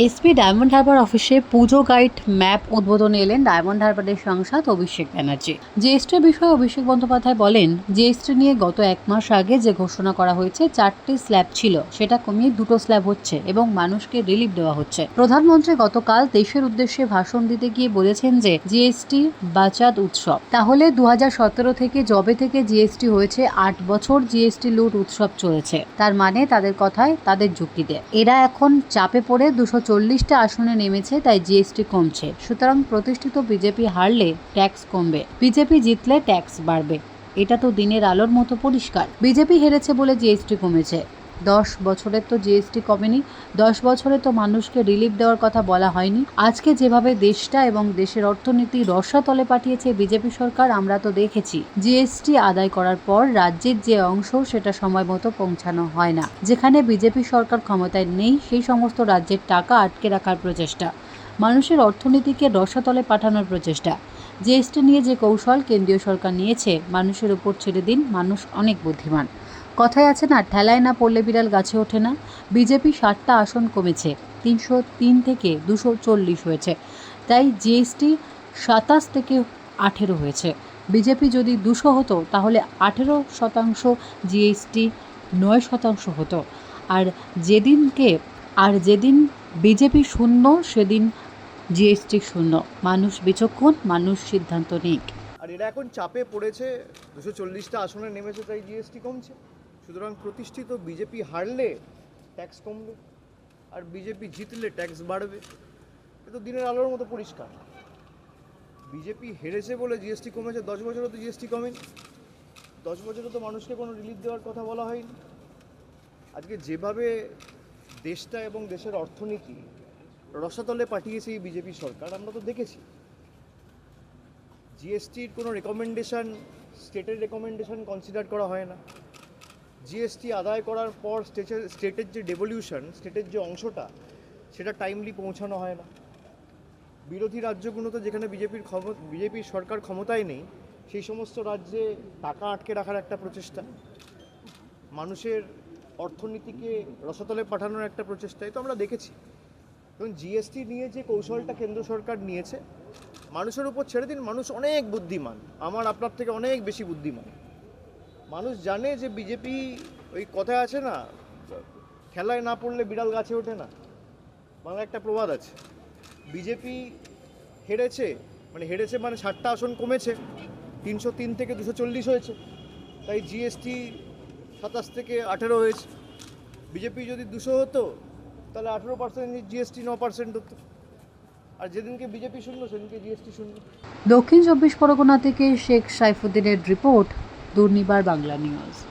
SP diamond Harbour অফিসে পুজো guide map উদ্বোধনে এলেন ডায়মন্ড হারবারের সাংসদ অভিষেক ব্যানার্জি। জিএসটির বিষয়ে অভিষেক বন্দ্যোপাধ্যায় বলেন, জিএসটি নিয়ে গত 1 মাস আগে যে ঘোষণা করা হয়েছে 4টি স্ল্যাব ছিল, সেটা কমিয়ে 2টো স্ল্যাব হচ্ছে এবং মানুষকে রিলিফ দেওয়া হচ্ছে। প্রধানমন্ত্রী গতকাল দেশের উদ্দেশ্যে ভাষণ দিতে গিয়ে বলেছেন যে জিএসটি বাচাত উৎসব। তাহলে 2017 থেকে জবে থেকে জিএসটি হয়েছে 8 বছর জিএসটি লুট উৎসব চলেছে। তার মানে তাদের কথায় তাদের যুক্তিতে এরা এখন চাপে পড়ে 240টা আসনে নেমেছে, তাই জিএসটি কমছে। সুতরাং প্রতিষ্ঠিত বিজেপি হারলে ট্যাক্স কমবে, বিজেপি জিতলে ট্যাক্স বাড়বে। এটা তো দিনের আলোর মতো পরিষ্কার। বিজেপি হেরেছে বলে জিএসটি কমেছে। 10 বছরের তো জিএসটি কমেনি। 10 বছরে তো মানুষকে রিলিফ দেওয়ার কথা বলা হয়নি। আজকে যেভাবে দেশটা এবং দেশের অর্থনীতি রসাতলে পাঠিয়েছে বিজেপি সরকার, আমরা তো দেখেছি। জিএসটি আদায় করার পর রাজ্যের যে অংশ সেটা সময় মতো পৌঁছানো হয় না। যেখানে বিজেপি সরকার ক্ষমতায় নেই, সেই সমস্ত রাজ্যের টাকা আটকে রাখার প্রচেষ্টা, মানুষের অর্থনীতিকে রসাতলে পাঠানোর প্রচেষ্টা। জিএসটি নিয়ে যে কৌশল কেন্দ্রীয় সরকার নিয়েছে, মানুষের উপর ছেড়ে দিন, মানুষ অনেক বুদ্ধিমান। কথায় আছে না, ঠেলায় না পড়লে বিড়াল গাছে ওঠে না। বিজেপি 60টা আসন কমেছে, 303 থেকে 240 হয়েছে। তাই জিএসটি 27 থেকে 18 হয়েছে। বিজেপি যদি 200 হতো তাহলে 18% জিএসটি 9% হতো। আর যেদিন বিজেপি শূন্য, সেদিন জিএসটি শূন্য। মানুষ বিচক্ষণ, মানুষ সিদ্ধান্ত নিক। আর এরা এখন চাপে পড়েছে, 240টা আসনে নেমেছে, তাই জিএসটি কমছে। সুতরাং প্রতিষ্ঠিত বিজেপি হারলে ট্যাক্স কমবে, আর বিজেপি জিতলে ট্যাক্স বাড়বে। এ তো দিনের আলোর মতো পরিষ্কার। বিজেপি হেরেছে বলে জিএসটি কমেছে। 10 বছরে তো জিএসটি কমেনি। 10 বছরে তো মানুষকে কোনো রিলিফ দেওয়ার কথা বলা হয়নি। আজকে যেভাবে দেশটা এবং দেশের অর্থনীতি রসাতলে পাঠিয়েছে এই বিজেপি সরকার, আমরা তো দেখেছি। জিএসটির কোনো রেকমেন্ডেশন, স্টেটের রেকমেন্ডেশন কনসিডার করা হয় না। জিএসটি আদায় করার পর স্টেটের যে ডেভলিউশন, স্টেটের যে অংশটা, সেটা টাইমলি পৌঁছানো হয় না। বিরোধী রাজ্যগুলোতে যেখানে বিজেপির সরকার ক্ষমতায় নেই, সেই সমস্ত রাজ্যে টাকা আটকে রাখার একটা প্রচেষ্টা, মানুষের অর্থনীতিকে রসাতলে পাঠানোর একটা প্রচেষ্টা, তো আমরা দেখেছি। এবং জিএসটি নিয়ে যে কৌশলটা কেন্দ্র সরকার নিয়েছে, মানুষের উপর ছেড়ে দিন, মানুষ অনেক বুদ্ধিমান, আমার আপনার থেকে অনেক বেশি বুদ্ধিমান। মানুষ জানে যে বিজেপি, ওই কথায় আছে না, খেলায় না পড়লে বিড়াল গাছে ওঠে না, বাংলা একটা প্রবাদ আছে। বিজেপি হেরেছে মানে 60টা আসন কমেছে, 303 থেকে 240 হয়েছে, তাই জিএসটি 27 থেকে 18 হয়েছে। বিজেপি যদি 200 হতো তাহলে 18% জিএসটি 9% হতো। আর যেদিনকে বিজেপি শূন্য, সেদিনকে জিএসটি শূন্য। দক্ষিণ 24 পরগনা থেকে শেখ সাইফুদ্দিনের রিপোর্ট, দুর্নিবার বাংলা নিউজ।